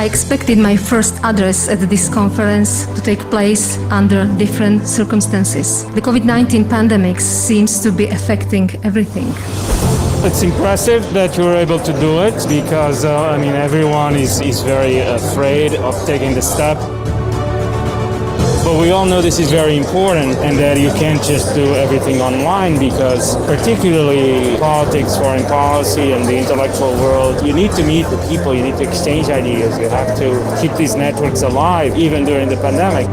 I expected my first address at this conference to take place under different circumstances. The COVID-19 pandemic seems to be affecting everything. It's impressive that you're able to do it because, everyone is very afraid of taking the step. But we all know this is very important and that you can't just do everything online because particularly politics, foreign policy and the intellectual world, you need to meet the people, you need to exchange ideas, you have to keep these networks alive even during the pandemic.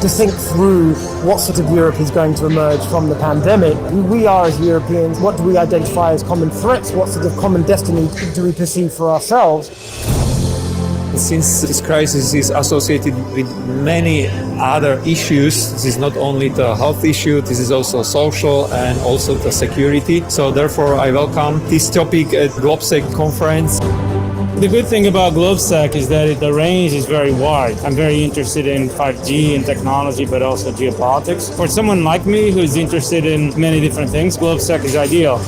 To think through what sort of Europe is going to emerge from the pandemic. Who we are as Europeans, what do we identify as common threats, what sort of common destiny do we perceive for ourselves? Since this crisis is associated with many other issues, this is not only the health issue, this is also social and also the security. So therefore I welcome this topic at GLOBSEC conference. The good thing about GLOBSEC is that the range is very wide. I'm very interested in 5G and technology, but also geopolitics. For someone like me who's interested in many different things, GLOBSEC is ideal.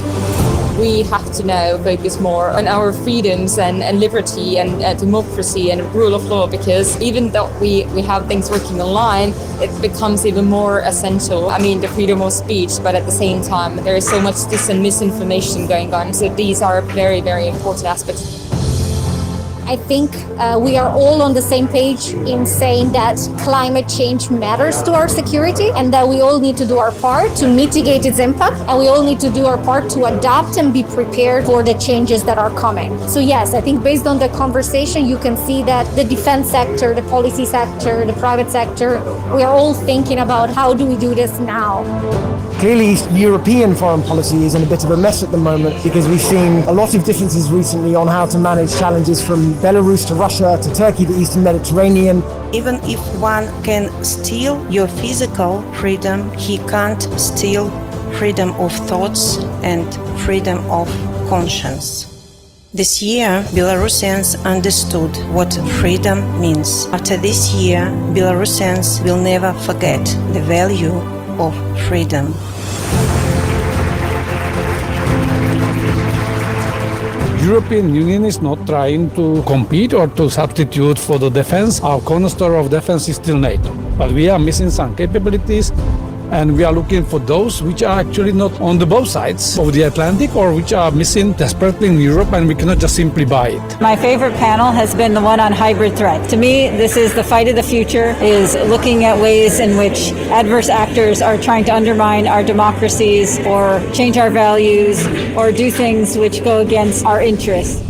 We have to now focus more on our freedoms and liberty and democracy and rule of law, because even though we have things working online, it becomes even more essential. The freedom of speech, but at the same time, there is so much dis and misinformation going on. So these are very, very important aspects. I think we are all on the same page in saying that climate change matters to our security and that we all need to do our part to mitigate its impact, and we all need to do our part to adapt and be prepared for the changes that are coming. So yes, I think based on the conversation, you can see that the defense sector, the policy sector, the private sector, we are all thinking about how do we do this now. Clearly, European foreign policy is in a bit of a mess at the moment because we've seen a lot of differences recently on how to manage challenges from Belarus to Russia to Turkey, the Eastern Mediterranean. Even if one can steal your physical freedom, he can't steal freedom of thoughts and freedom of conscience. This year, Belarusians understood what freedom means. After this year, Belarusians will never forget the value of freedom. European Union is not trying to compete or to substitute for the defense. Our cornerstone of defense is still NATO. But we are missing some capabilities, and we are looking for those which are actually not on the both sides of the Atlantic or which are missing desperately in Europe, and we cannot just simply buy it. My favorite panel has been the one on hybrid threat. To me, this is the fight of the future, is looking at ways in which adverse actors are trying to undermine our democracies or change our values or do things which go against our interests.